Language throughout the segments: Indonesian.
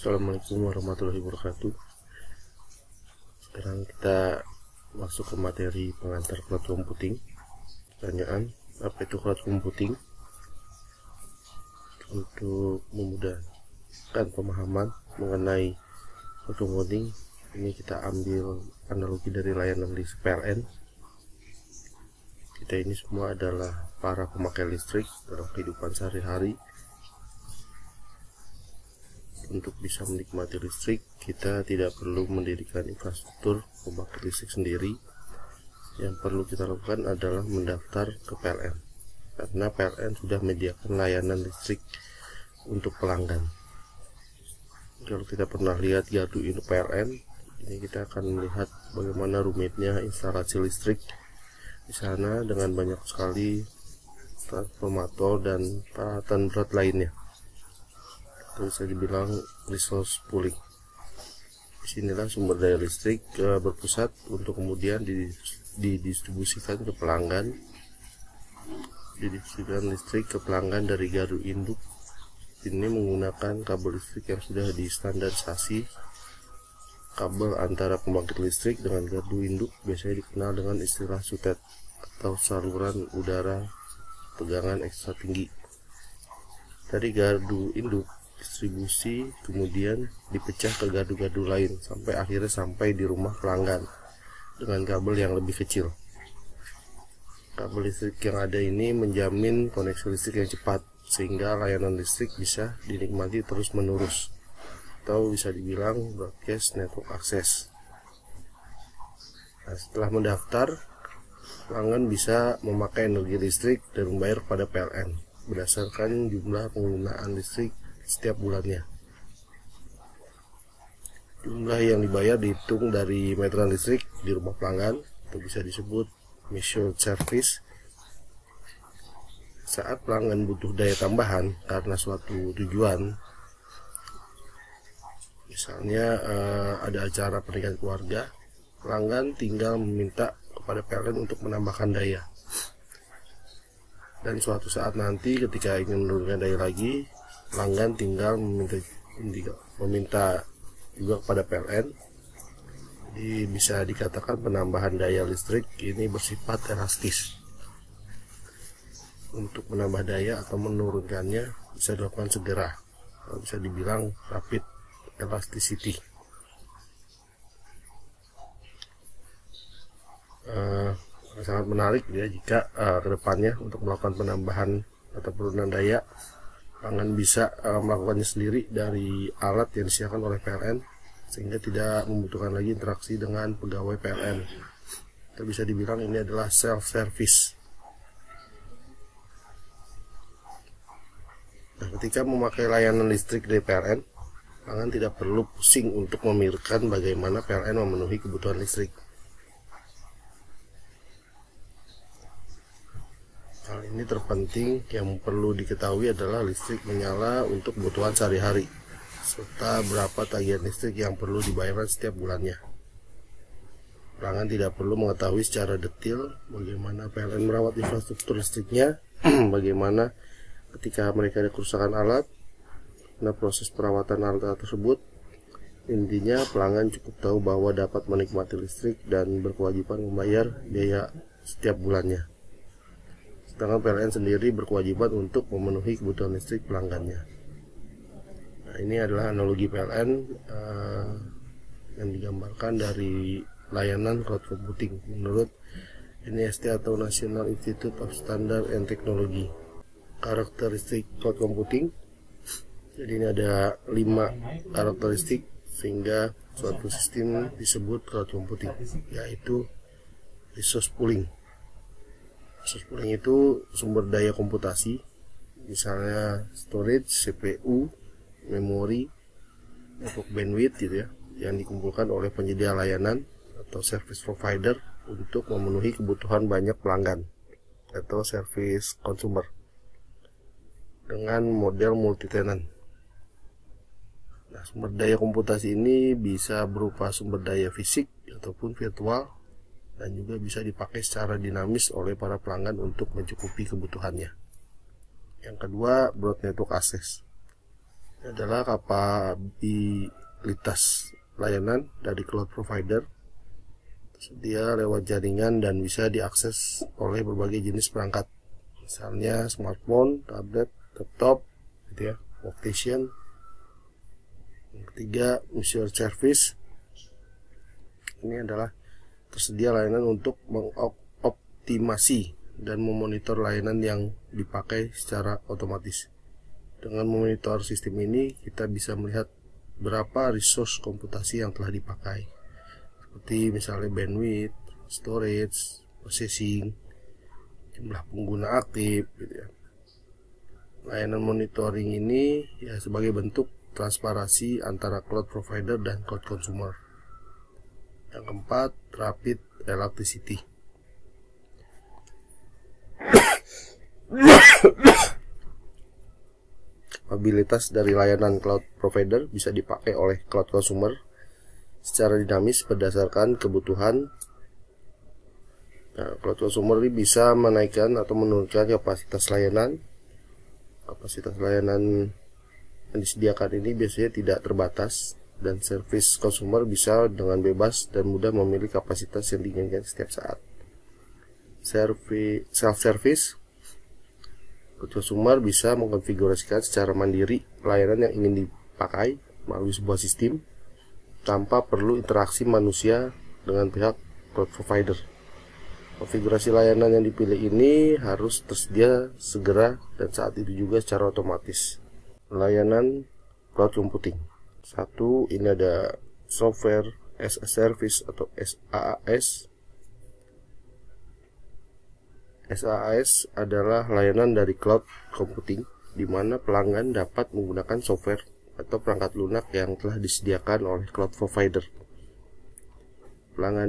Assalamualaikum warahmatullahi wabarakatuh. Sekarang kita masuk ke materi pengantar cloud computing. Pertanyaan, apa itu cloud computing? Untuk memudahkan pemahaman mengenai cloud computing, ini kita ambil analogi dari layanan listrik PLN. Kita ini semua adalah para pemakai listrik dalam kehidupan sehari-hari. Untuk bisa menikmati listrik, kita tidak perlu mendirikan infrastruktur pembangkit listrik sendiri. Yang perlu kita lakukan adalah mendaftar ke PLN, karena PLN sudah menyediakan layanan listrik untuk pelanggan. Kalau kita pernah lihat gardu induk PLN, ini kita akan melihat bagaimana rumitnya instalasi listrik di sana dengan banyak sekali transformator dan peralatan berat lainnya. Itu bisa dibilang resource pooling. Disinilah sumber daya listrik berpusat untuk kemudian didistribusikan ke pelanggan. Didistribusikan listrik ke pelanggan dari gardu induk ini menggunakan kabel listrik yang sudah distandarisasi. Kabel antara pembangkit listrik dengan gardu induk biasanya dikenal dengan istilah SUTET atau saluran udara tegangan ekstra tinggi. Dari gardu induk, distribusi kemudian dipecah ke gardu-gardu lain sampai akhirnya sampai di rumah pelanggan dengan kabel yang lebih kecil. Kabel listrik yang ada ini menjamin koneksi listrik yang cepat sehingga layanan listrik bisa dinikmati terus-menerus, atau bisa dibilang broadcast network access. Nah, setelah mendaftar, pelanggan bisa memakai energi listrik dan membayar kepada PLN berdasarkan jumlah penggunaan listrik setiap bulannya. Jumlah yang dibayar dihitung dari meteran listrik di rumah pelanggan, atau bisa disebut measured service. Saat pelanggan butuh daya tambahan karena suatu tujuan, misalnya ada acara pernikahan keluarga, pelanggan tinggal meminta kepada PLN untuk menambahkan daya. Dan suatu saat nanti ketika ingin menurunkan daya lagi, pelanggan tinggal meminta juga kepada PLN. Jadi bisa dikatakan penambahan daya listrik ini bersifat elastis. Untuk menambah daya atau menurunkannya bisa dilakukan segera, bisa dibilang rapid elasticity. Sangat menarik ya jika kedepannya untuk melakukan penambahan atau penurunan daya, pelanggan bisa melakukannya sendiri dari alat yang disediakan oleh PLN, sehingga tidak membutuhkan lagi interaksi dengan pegawai PLN. Kita bisa dibilang ini adalah self-service. Nah, ketika memakai layanan listrik dari PLN, pelanggan tidak perlu pusing untuk memikirkan bagaimana PLN memenuhi kebutuhan listrik. Hal ini terpenting yang perlu diketahui adalah listrik menyala untuk kebutuhan sehari-hari, serta berapa tagihan listrik yang perlu dibayarkan setiap bulannya. Pelanggan tidak perlu mengetahui secara detail bagaimana PLN merawat infrastruktur listriknya, bagaimana ketika mereka ada kerusakan alat, nah proses perawatan alat tersebut. Intinya pelanggan cukup tahu bahwa dapat menikmati listrik dan berkewajiban membayar biaya setiap bulannya. Sedangkan PLN sendiri berkewajiban untuk memenuhi kebutuhan listrik pelanggannya. Nah, ini adalah analogi PLN yang digambarkan dari layanan cloud computing menurut NIST atau National Institute of Standard and Technology. Karakteristik cloud computing, jadi ini ada 5 karakteristik sehingga suatu sistem disebut cloud computing, yaitu resource pooling. Resource pooling itu sumber daya komputasi, misalnya storage, CPU, memori, network bandwidth gitu ya, yang dikumpulkan oleh penyedia layanan atau service provider untuk memenuhi kebutuhan banyak pelanggan atau service consumer dengan model multi-tenant. Nah, sumber daya komputasi ini bisa berupa sumber daya fisik ataupun virtual, dan juga bisa dipakai secara dinamis oleh para pelanggan untuk mencukupi kebutuhannya. Yang kedua, broad network access. adalah kapabilitas layanan dari cloud provider, tersedia lewat jaringan dan bisa diakses oleh berbagai jenis perangkat, misalnya smartphone, tablet, laptop, gitu ya, workstation. Yang ketiga, user service. Ini adalah tersedia layanan untuk mengoptimasi dan memonitor layanan yang dipakai secara otomatis. Dengan memonitor sistem ini, kita bisa melihat berapa resource komputasi yang telah dipakai, seperti misalnya bandwidth, storage, processing, jumlah pengguna aktif, gitu ya. Layanan monitoring ini ya sebagai bentuk transparansi antara cloud provider dan cloud consumer. Yang keempat, rapid electricity. Kapabilitas dari layanan cloud provider bisa dipakai oleh cloud consumer secara dinamis berdasarkan kebutuhan. Nah, cloud consumer ini bisa menaikkan atau menurunkan kapasitas layanan. Kapasitas layanan yang disediakan ini biasanya tidak terbatas, dan service consumer bisa dengan bebas dan mudah memilih kapasitas yang diinginkan setiap saat. Self-service, consumer bisa mengkonfigurasikan secara mandiri layanan yang ingin dipakai melalui sebuah sistem tanpa perlu interaksi manusia dengan pihak cloud provider. Konfigurasi layanan yang dipilih ini harus tersedia segera dan saat itu juga secara otomatis. Layanan cloud computing. Satu, ini ada software as a service atau SaaS. SaaS adalah layanan dari cloud computing di mana pelanggan dapat menggunakan software atau perangkat lunak yang telah disediakan oleh cloud provider. Pelanggan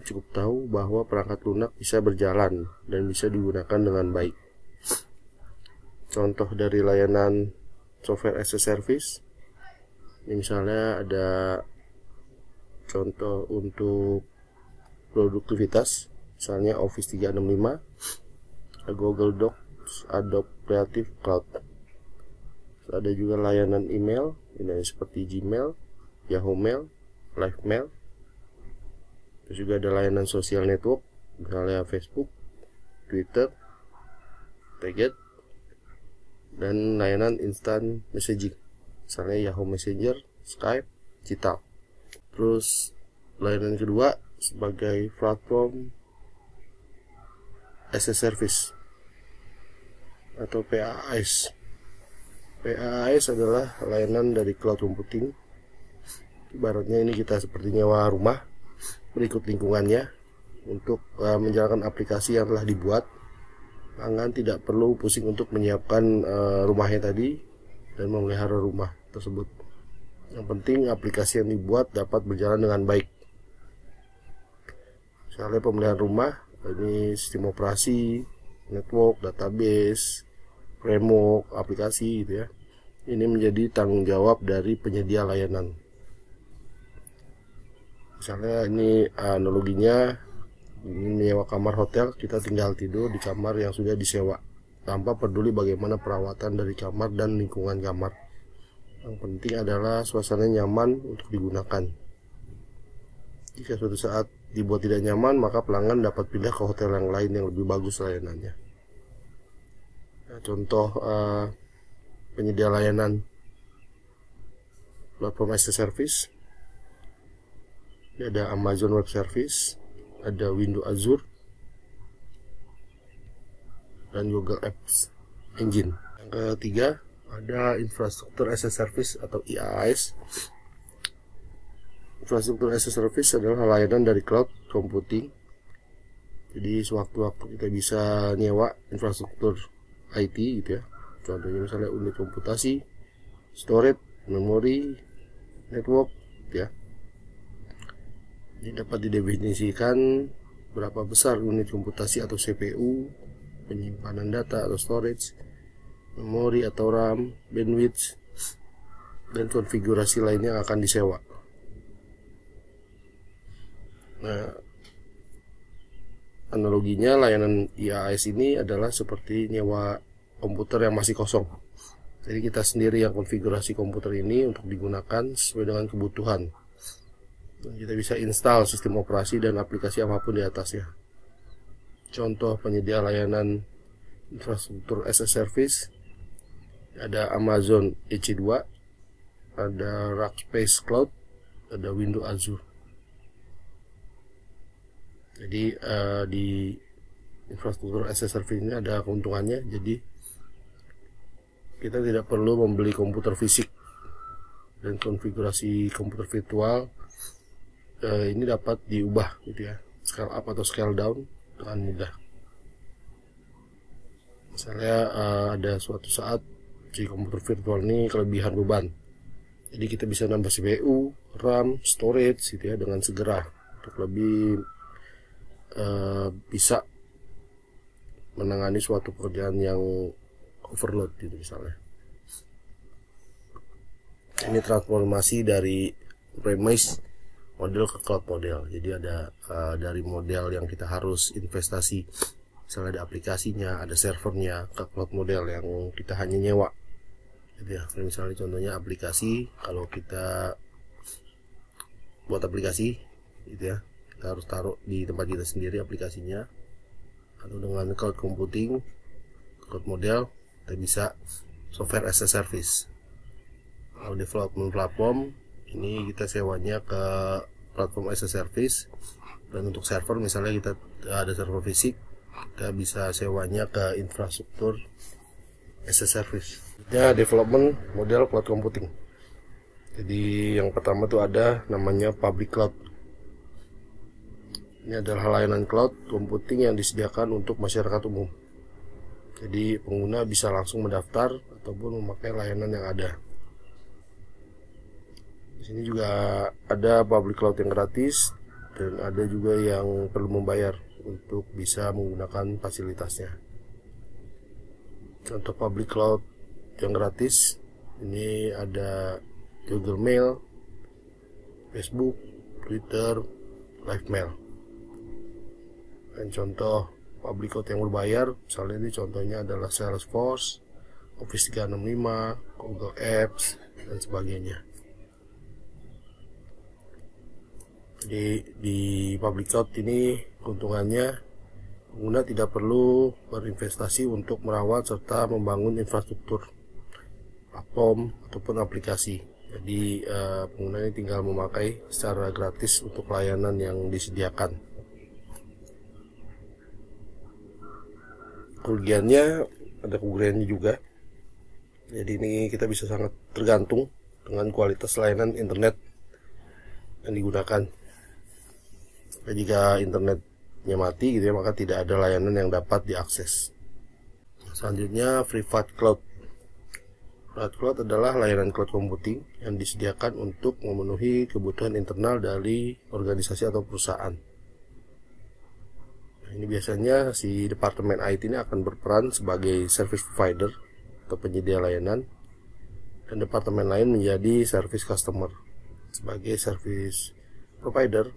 cukup tahu bahwa perangkat lunak bisa berjalan dan bisa digunakan dengan baik. Contoh dari layanan software as a service, ini misalnya ada contoh untuk produktivitas, misalnya Office 365, Google Docs, Adobe Creative Cloud. Ada juga layanan email, ini seperti Gmail, Yahoo Mail, Live Mail. Terus juga ada layanan social network, misalnya Facebook, Twitter, Teget, dan layanan instant messaging, misalnya Yahoo Messenger, Skype, Cital. Terus layanan kedua sebagai platform as a service atau PaaS. PaaS adalah layanan dari cloud computing. Ibaratnya ini kita seperti nyewa rumah, berikut lingkungannya untuk menjalankan aplikasi yang telah dibuat. Pelanggan tidak perlu pusing untuk menyiapkan rumahnya tadi dan memelihara rumah tersebut. Yang penting aplikasi yang dibuat dapat berjalan dengan baik. Misalnya pemeliharaan rumah, ini sistem operasi, network, database, framework, aplikasi gitu ya. Ini menjadi tanggung jawab dari penyedia layanan. Misalnya ini analoginya, ini menyewa kamar hotel, kita tinggal tidur di kamar yang sudah disewa tanpa peduli bagaimana perawatan dari kamar dan lingkungan kamar. Yang penting adalah suasana nyaman untuk digunakan. Jika suatu saat dibuat tidak nyaman, maka pelanggan dapat pindah ke hotel yang lain yang lebih bagus layanannya. Nah, contoh penyedia layanan platform as a service, ini ada Amazon Web Service, ada Windows Azure, dan Google Apps Engine. Yang ketiga ada infrastruktur as a service atau IaaS. Infrastruktur as a service adalah layanan dari cloud computing. Jadi sewaktu-waktu kita bisa nyewa infrastruktur IT gitu ya. Contohnya misalnya unit komputasi, storage, memori, network gitu ya. Ini dapat didefinisikan berapa besar unit komputasi atau CPU, penyimpanan data atau storage, memori atau RAM, bandwidth, dan konfigurasi lainnya yang akan disewa. Nah, analoginya layanan IaaS ini adalah seperti nyewa komputer yang masih kosong. Jadi kita sendiri yang konfigurasi komputer ini untuk digunakan sesuai dengan kebutuhan. Kita bisa install sistem operasi dan aplikasi apapun di atasnya. Contoh penyedia layanan infrastruktur as a service, ada Amazon EC2, ada Rackspace Cloud, ada Windows Azure. Jadi di infrastruktur as a service ini ada keuntungannya. Jadi kita tidak perlu membeli komputer fisik, dan konfigurasi komputer virtual ini dapat diubah gitu ya, scale up atau scale down dengan mudah. Misalnya ada suatu saat si komputer virtual ini kelebihan beban, jadi kita bisa nambah CPU, RAM, storage gitu ya dengan segera untuk lebih bisa menangani suatu pekerjaan yang overload gitu misalnya. Ini transformasi dari premise model ke cloud model. Jadi ada dari model yang kita harus investasi, misalnya ada aplikasinya, ada servernya, ke cloud model yang kita hanya nyewa gitu ya. Misalnya contohnya aplikasi, kalau kita buat aplikasi gitu ya, kita harus taruh di tempat kita sendiri aplikasinya. Atau dengan cloud computing, cloud model, kita bisa software as a service. Kalau development platform ini kita sewanya ke platform as a service, dan untuk server misalnya kita ada server fisik, kita bisa sewanya ke infrastruktur as a service. Ya, development model cloud computing. Jadi yang pertama tuh ada namanya public cloud. Ini adalah layanan cloud computing yang disediakan untuk masyarakat umum. Jadi pengguna bisa langsung mendaftar ataupun memakai layanan yang ada. Di sini juga ada public cloud yang gratis, dan ada juga yang perlu membayar untuk bisa menggunakan fasilitasnya. Contoh public cloud yang gratis ini ada Google Mail, Facebook, Twitter, Livemail. Dan contoh public cloud yang berbayar, misalnya ini contohnya adalah Salesforce, Office 365, Google Apps, dan sebagainya. Jadi di public cloud ini keuntungannya pengguna tidak perlu berinvestasi untuk merawat serta membangun infrastruktur platform ataupun aplikasi. Jadi pengguna ini tinggal memakai secara gratis untuk layanan yang disediakan. Kerugiannya ada kerugiannya juga. Jadi ini kita bisa sangat tergantung dengan kualitas layanan internet yang digunakan. Jika internetnya mati gitu ya, maka tidak ada layanan yang dapat diakses. Selanjutnya private cloud. Private cloud adalah layanan cloud computing yang disediakan untuk memenuhi kebutuhan internal dari organisasi atau perusahaan. Nah, ini biasanya si departemen IT ini akan berperan sebagai service provider atau penyedia layanan, dan departemen lain menjadi service customer. Sebagai service provider,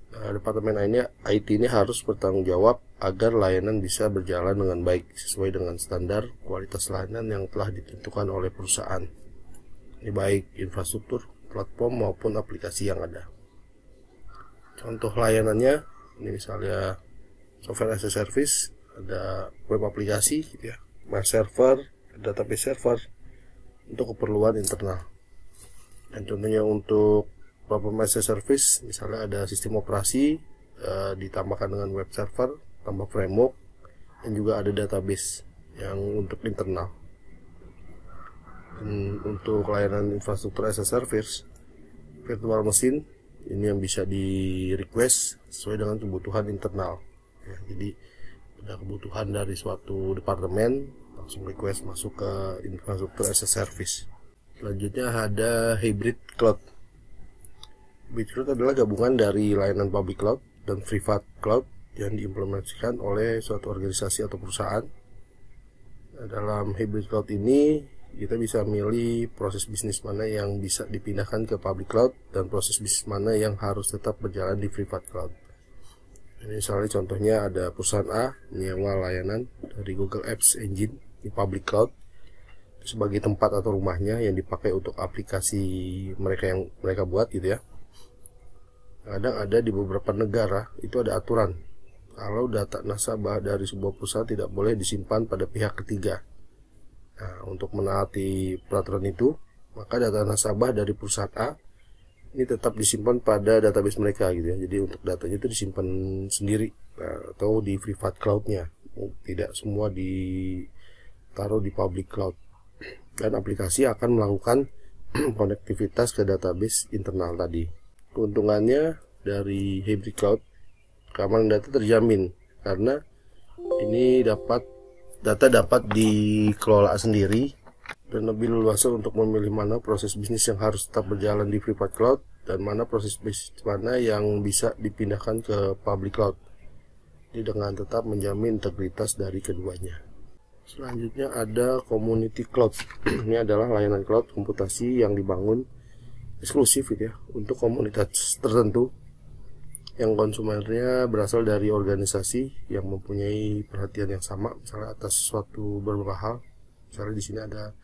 departemen IT ini harus bertanggung jawab agar layanan bisa berjalan dengan baik sesuai dengan standar kualitas layanan yang telah ditentukan oleh perusahaan. Ini baik infrastruktur, platform maupun aplikasi yang ada. Contoh layanannya, ini misalnya software as a service, ada web aplikasi gitu ya, mail server, database server untuk keperluan internal. Dan contohnya untuk platform as a service, misalnya ada sistem operasi ditambahkan dengan web server, tambah framework, dan juga ada database yang untuk internal. Dan untuk layanan infrastruktur as a service, virtual machine ini yang bisa di request sesuai dengan kebutuhan internal ya, jadi ada kebutuhan dari suatu departemen, langsung request masuk ke infrastruktur as a service. Selanjutnya ada hybrid cloud. Hybrid cloud adalah gabungan dari layanan public cloud dan private cloud yang diimplementasikan oleh suatu organisasi atau perusahaan. Dalam hybrid cloud ini kita bisa milih proses bisnis mana yang bisa dipindahkan ke public cloud dan proses bisnis mana yang harus tetap berjalan di private cloud. Ini misalnya contohnya ada perusahaan A menyewa layanan dari Google Apps Engine di public cloud. sebagai tempat atau rumahnya yang dipakai untuk aplikasi mereka yang mereka buat gitu ya. Kadang ada di beberapa negara itu ada aturan kalau data nasabah dari sebuah perusahaan tidak boleh disimpan pada pihak ketiga. Nah, untuk menaati peraturan itu, maka data nasabah dari perusahaan A ini tetap disimpan pada database mereka gitu ya. Jadi untuk datanya itu disimpan sendiri, atau di private cloud-nya. Tidak semua ditaruh di public cloud. Dan aplikasi akan melakukan konektivitas ke database internal tadi. Keuntungannya dari hybrid cloud, keamanan data terjamin karena ini data dapat dikelola sendiri dan lebih leluasa untuk memilih mana proses bisnis yang harus tetap berjalan di private cloud dan mana proses bisnis mana yang bisa dipindahkan ke public cloud. Ini dengan tetap menjamin integritas dari keduanya. Selanjutnya ada community cloud. Ini adalah layanan cloud komputasi yang dibangun eksklusif gitu ya untuk komunitas tertentu yang konsumennya berasal dari organisasi yang mempunyai perhatian yang sama, misalnya atas suatu beberapa hal. Misalnya di sini ada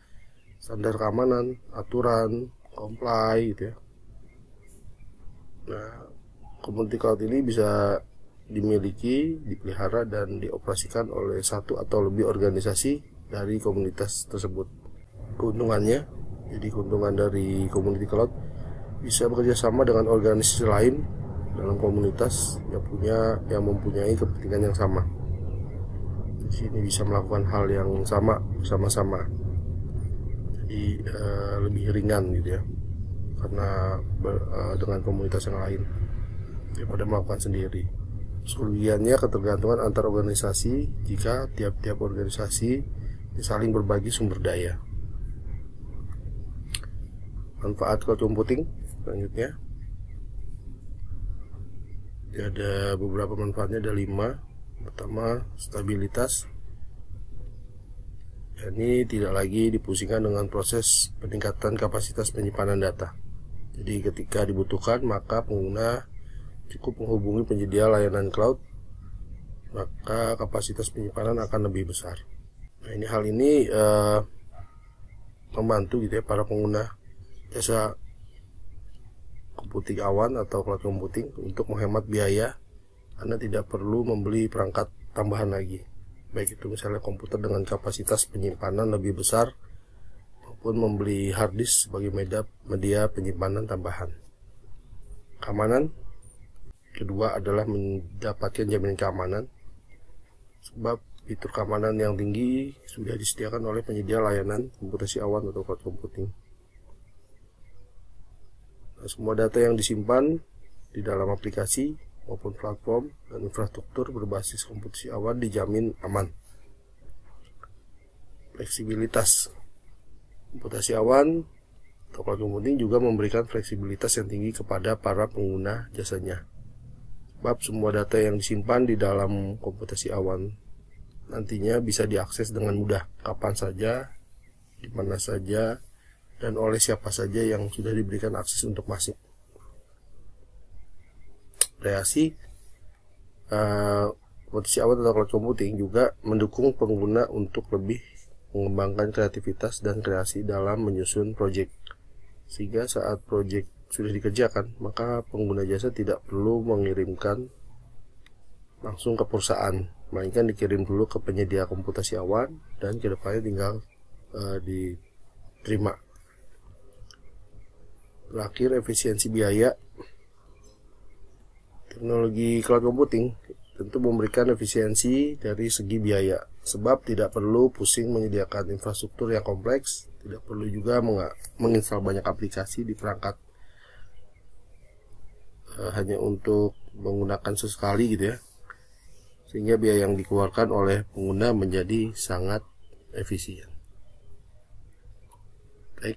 standar keamanan, aturan, comply gitu ya. Nah, community cloud ini bisa dimiliki, dipelihara dan dioperasikan oleh satu atau lebih organisasi dari komunitas tersebut. Keuntungannya, jadi keuntungan dari community cloud bisa bekerja sama dengan organisasi lain dalam komunitas yang mempunyai kepentingan yang sama. Di sini bisa melakukan hal yang sama bersama-sama. Jadi lebih ringan gitu ya, karena dengan komunitas yang lain daripada melakukan sendiri. Kerugiannya ketergantungan antar organisasi jika tiap-tiap organisasi saling berbagi sumber daya. Manfaat cloud computing selanjutnya ada beberapa manfaatnya, ada 5. Pertama, stabilitas. Ini tidak lagi dipusingkan dengan proses peningkatan kapasitas penyimpanan data. Jadi ketika dibutuhkan maka pengguna cukup menghubungi penyedia layanan cloud, maka kapasitas penyimpanan akan lebih besar. Nah, hal ini membantu gitu ya para pengguna jasa computing awan atau cloud computing untuk menghemat biaya karena tidak perlu membeli perangkat tambahan lagi, baik itu misalnya komputer dengan kapasitas penyimpanan lebih besar maupun membeli hard disk sebagai media penyimpanan tambahan. Keamanan kedua adalah mendapatkan jaminan keamanan, sebab fitur keamanan yang tinggi sudah disediakan oleh penyedia layanan komputasi awan atau cloud computing. Nah, semua data yang disimpan di dalam aplikasi maupun platform dan infrastruktur berbasis komputasi awan dijamin aman. Fleksibilitas. Komputasi awan atau cloud computing juga memberikan fleksibilitas yang tinggi kepada para pengguna jasanya. Sebab semua data yang disimpan di dalam komputasi awan nantinya bisa diakses dengan mudah kapan saja, di mana saja, dan oleh siapa saja yang sudah diberikan akses untuk masuk. Kreasi komputasi awan atau cloud computing juga mendukung pengguna untuk lebih mengembangkan kreativitas dan kreasi dalam menyusun proyek, sehingga saat proyek sudah dikerjakan maka pengguna jasa tidak perlu mengirimkan langsung ke perusahaan, melainkan dikirim dulu ke penyedia komputasi awan dan kedepannya tinggal diterima. Terakhir, efisiensi biaya. Teknologi cloud computing tentu memberikan efisiensi dari segi biaya, sebab tidak perlu pusing menyediakan infrastruktur yang kompleks, tidak perlu juga menginstal banyak aplikasi di perangkat hanya untuk menggunakan sesekali gitu ya, sehingga biaya yang dikeluarkan oleh pengguna menjadi sangat efisien. Baik,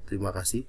terima kasih.